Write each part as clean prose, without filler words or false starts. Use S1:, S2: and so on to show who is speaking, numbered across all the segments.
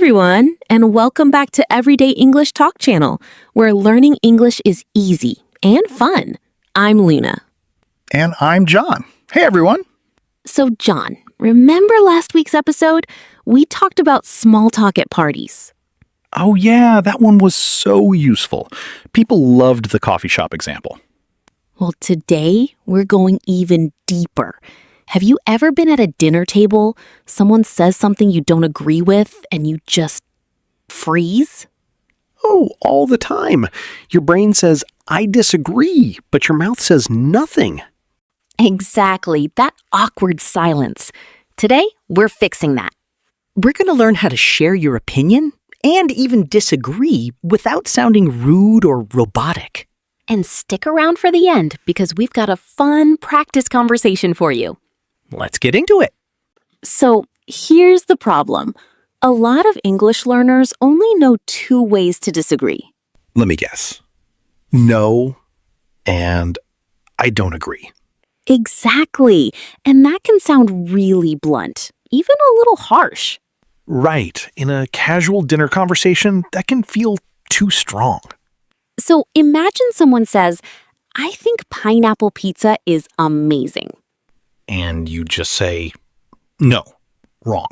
S1: everyone, and welcome back to Everyday English Talk Channel, where learning English is easy and fun. I'm Luna.
S2: And I'm John. Hey, everyone.
S1: So, John, remember last week's episode? We talked about small talk at parties.
S2: Oh, yeah, that one was so useful. People loved the coffee shop example.
S1: Well, today we're going even deeper. Have you ever been at a dinner table, someone says something you don't agree with, and you just freeze?
S3: Oh, all the time. Your brain says, I disagree, but your mouth says nothing.
S1: Exactly, that awkward silence. Today, we're fixing that.
S3: We're going to learn how to share your opinion and even disagree without sounding rude or robotic.
S1: And stick around for the end because we've got a fun practice conversation for you.
S3: Let's get into it.
S1: So here's the problem. A lot of English learners only know two ways to disagree.
S2: Let me guess. No, and I don't agree.
S1: Exactly. And that can sound really blunt, even a little harsh.
S2: Right. In a casual dinner conversation, that can feel too strong.
S1: So imagine someone says, I think pineapple pizza is amazing.
S2: And you just say, no, wrong.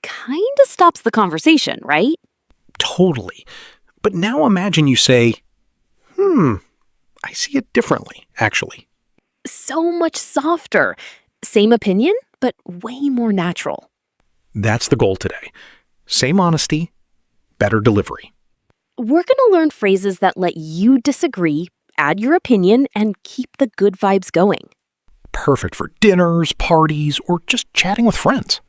S1: Kinda stops the conversation, right?
S2: Totally. But now imagine you say, I see it differently, actually.
S1: So much softer. Same opinion, but way more natural.
S2: That's the goal today. Same honesty, better delivery.
S1: We're going to learn phrases that let you disagree, add your opinion, and keep the good vibes going.
S2: Perfect for dinners, parties, or just chatting with friends.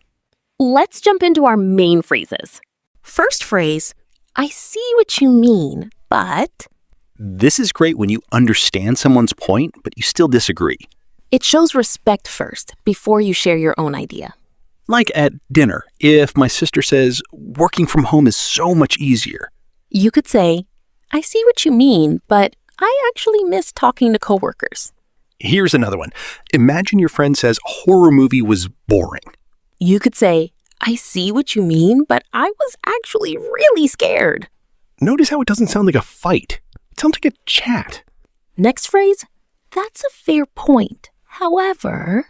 S1: Let's jump into our main phrases. First phrase, I see what you mean, but...
S3: This is great when you understand someone's point, but you still disagree.
S1: It shows respect first, before you share your own idea.
S3: Like at dinner, if my sister says, working from home is so much easier.
S1: You could say, I see what you mean, but I actually miss talking to coworkers.
S2: Here's another one. Imagine your friend says a horror movie was boring.
S1: You could say, I see what you mean, but I was actually really scared.
S2: Notice how it doesn't sound like a fight. It sounds like a chat.
S1: Next phrase, that's a fair point. However...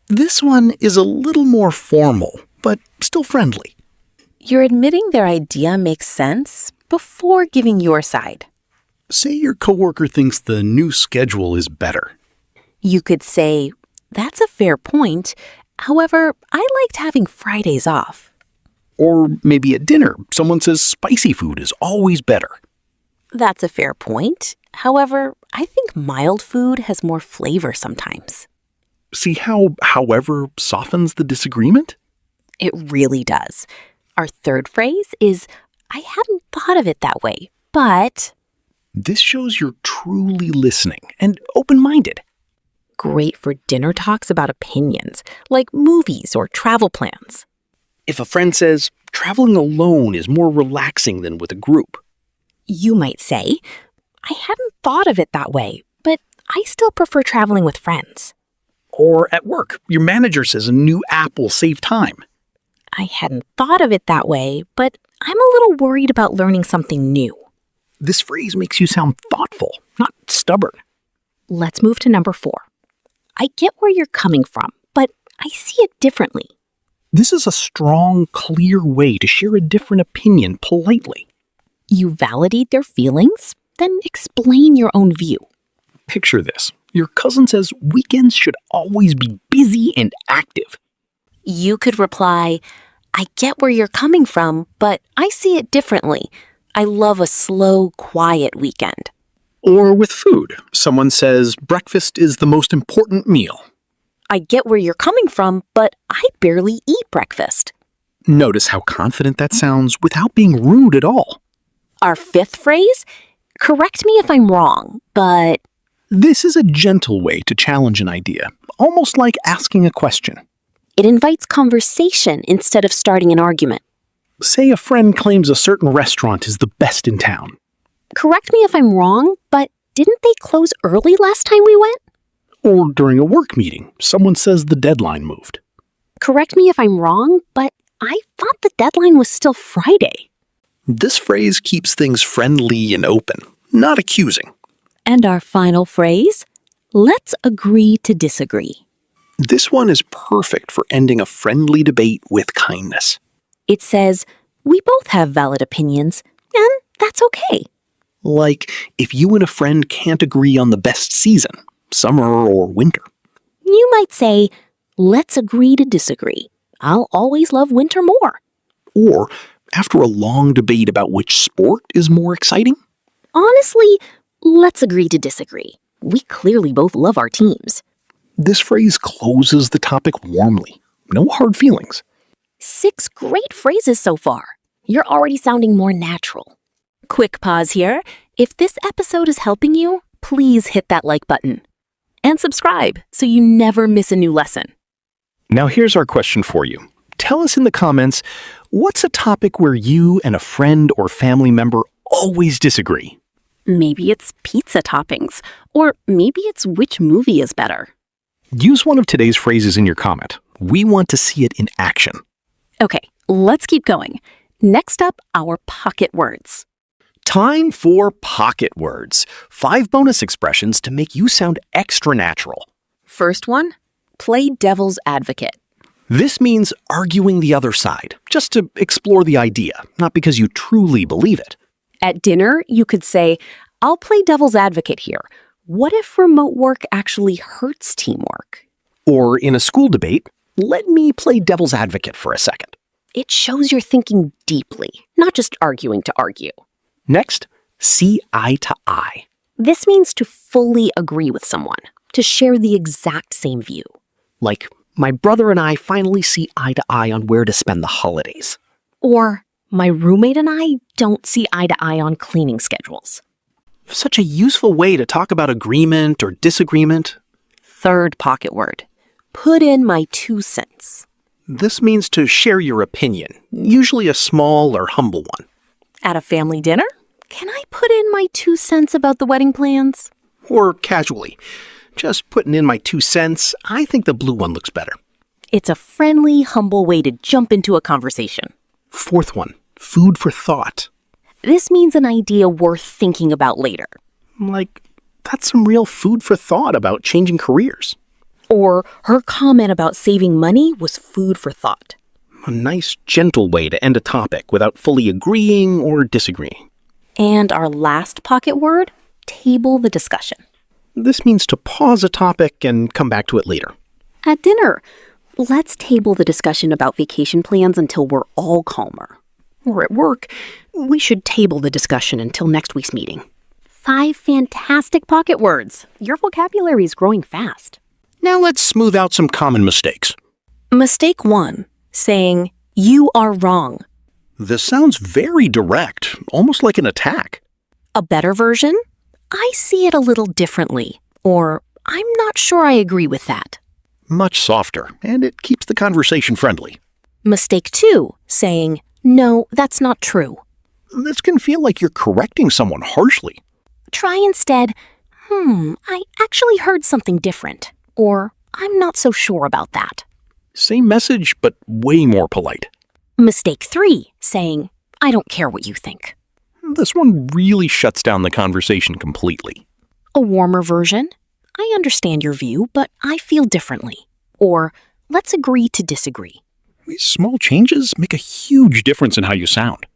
S2: This one is a little more formal, but still friendly.
S1: You're admitting their idea makes sense before giving your side.
S2: Say your coworker thinks the new schedule is better.
S1: You could say, that's a fair point. However, I liked having Fridays off.
S2: Or maybe at dinner, someone says spicy food is always better.
S1: That's a fair point. However, I think mild food has more flavor sometimes.
S2: See how however softens the disagreement?
S1: It really does. Our third phrase is, I hadn't thought of it that way, but...
S2: This shows you're truly listening and open-minded.
S1: Great for dinner talks about opinions, like movies or travel plans.
S3: If a friend says, traveling alone is more relaxing than with a group.
S1: You might say, I hadn't thought of it that way, but I still prefer traveling with friends.
S2: Or at work, your manager says a new app will save time.
S1: I hadn't thought of it that way, but I'm a little worried about learning something new.
S2: This phrase makes you sound thoughtful, not stubborn.
S1: Let's move to number 4. I get where you're coming from, but I see it differently.
S2: This is a strong, clear way to share a different opinion politely.
S1: You validate their feelings, then explain your own view.
S2: Picture this. Your cousin says weekends should always be busy and active.
S1: You could reply, I get where you're coming from, but I see it differently. I love a slow, quiet weekend.
S2: Or with food. Someone says breakfast is the most important meal.
S1: I get where you're coming from, but I barely eat breakfast.
S2: Notice how confident that sounds without being rude at all.
S1: Our fifth phrase, correct me if I'm wrong, but...
S2: This is a gentle way to challenge an idea, almost like asking a question.
S1: It invites conversation instead of starting an argument.
S2: Say a friend claims a certain restaurant is the best in town.
S1: Correct me if I'm wrong, but didn't they close early last time we went?
S2: Or during a work meeting, someone says the deadline moved.
S1: Correct me if I'm wrong, but I thought the deadline was still Friday.
S2: This phrase keeps things friendly and open, not accusing.
S1: And our final phrase? Let's agree to disagree.
S2: This one is perfect for ending a friendly debate with kindness.
S1: It says, we both have valid opinions, and that's okay.
S2: Like if you and a friend can't agree on the best season, summer or winter.
S1: You might say, let's agree to disagree. I'll always love winter more.
S2: Or after a long debate about which sport is more exciting.
S1: Honestly, let's agree to disagree. We clearly both love our teams.
S2: This phrase closes the topic warmly. No hard feelings.
S1: 6 great phrases so far. You're already sounding more natural. Quick pause here. If this episode is helping you, please hit that like button. And subscribe so you never miss a new lesson.
S2: Now here's our question for you. Tell us in the comments, what's a topic where you and a friend or family member always disagree?
S1: Maybe it's pizza toppings, or maybe it's which movie is better.
S2: Use one of today's phrases in your comment. We want to see it in action.
S1: Okay, let's keep going. Next up, our pocket words.
S3: Time for pocket words. 5 bonus expressions to make you sound extra natural.
S1: First one, play devil's advocate.
S3: This means arguing the other side, just to explore the idea, not because you truly believe it.
S1: At dinner, you could say, I'll play devil's advocate here. What if remote work actually hurts teamwork?
S3: Or in a school debate, let me play devil's advocate for a second.
S1: It shows you're thinking deeply, not just arguing to argue.
S3: Next, see eye to eye.
S1: This means to fully agree with someone, to share the exact same view.
S3: Like, my brother and I finally see eye to eye on where to spend the holidays.
S1: Or, my roommate and I don't see eye to eye on cleaning schedules.
S2: Such a useful way to talk about agreement or disagreement.
S1: Third pocket word, put in my 2 cents.
S2: This means to share your opinion, usually a small or humble one.
S1: At a family dinner, can I put in my 2 cents about the wedding plans?
S2: Or casually. Just putting in my 2 cents, I think the blue one looks better.
S1: It's a friendly, humble way to jump into a conversation.
S2: Fourth one, food for thought.
S1: This means an idea worth thinking about later.
S2: Like, that's some real food for thought about changing careers.
S1: Or her comment about saving money was food for thought.
S2: A nice, gentle way to end a topic without fully agreeing or disagreeing.
S1: And our last pocket word, table the discussion.
S2: This means to pause a topic and come back to it later.
S1: At dinner, let's table the discussion about vacation plans until we're all calmer. Or at work, we should table the discussion until next week's meeting. 5 fantastic pocket words. Your vocabulary is growing fast.
S2: Now let's smooth out some common mistakes.
S1: Mistake 1, saying, you are wrong.
S2: This sounds very direct, almost like an attack.
S1: A better version? I see it a little differently. Or, I'm not sure I agree with that.
S2: Much softer, and it keeps the conversation friendly.
S1: Mistake 2, saying, no, that's not true.
S2: This can feel like you're correcting someone harshly.
S1: Try instead, I actually heard something different. Or, I'm not so sure about that.
S2: Same message, but way more polite.
S1: Mistake 3, saying, I don't care what you think.
S2: This one really shuts down the conversation completely.
S1: A warmer version, I understand your view, but I feel differently. Or, let's agree to disagree.
S2: These small changes make a huge difference in how you sound.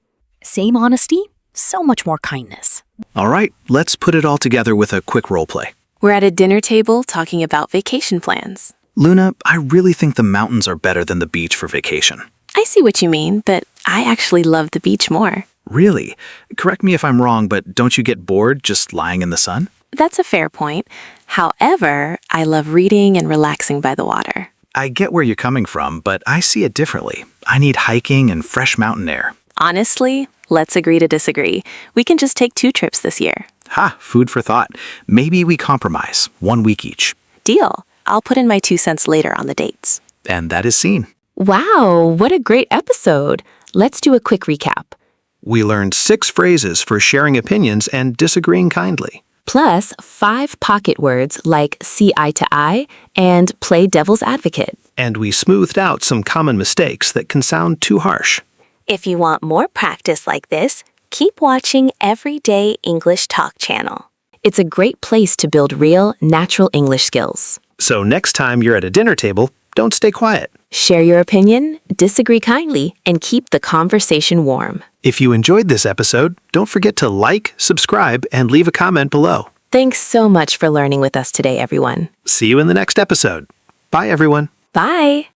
S1: Same honesty, so much more kindness.
S4: All right, let's put it all together with a quick role play.
S5: We're at a dinner table talking about vacation plans.
S4: Luna, I really think the mountains are better than the beach for vacation.
S5: I see what you mean, but I actually love the beach more.
S4: Really? Correct me if I'm wrong, but don't you get bored just lying in the sun?
S5: That's a fair point. However, I love reading and relaxing by the water.
S4: I get where you're coming from, but I see it differently. I need hiking and fresh mountain air.
S5: Honestly, let's agree to disagree. We can just take 2 trips this year.
S4: Ha, food for thought. Maybe we compromise, 1 week each.
S5: Deal. I'll put in my 2 cents later on the dates.
S4: And that is seen.
S1: Wow, what a great episode. Let's do a quick recap.
S4: We learned 6 phrases for sharing opinions and disagreeing kindly.
S1: Plus 5 pocket words like see eye to eye and play devil's advocate.
S4: And we smoothed out some common mistakes that can sound too harsh.
S5: If you want more practice like this, keep watching Everyday English Talk channel. It's a great place to build real, natural English skills.
S4: So next time you're at a dinner table, don't stay quiet.
S5: Share your opinion, disagree kindly, and keep the conversation warm.
S4: If you enjoyed this episode, don't forget to like, subscribe, and leave a comment below.
S5: Thanks so much for learning with us today, everyone.
S4: See you in the next episode. Bye, everyone.
S5: Bye.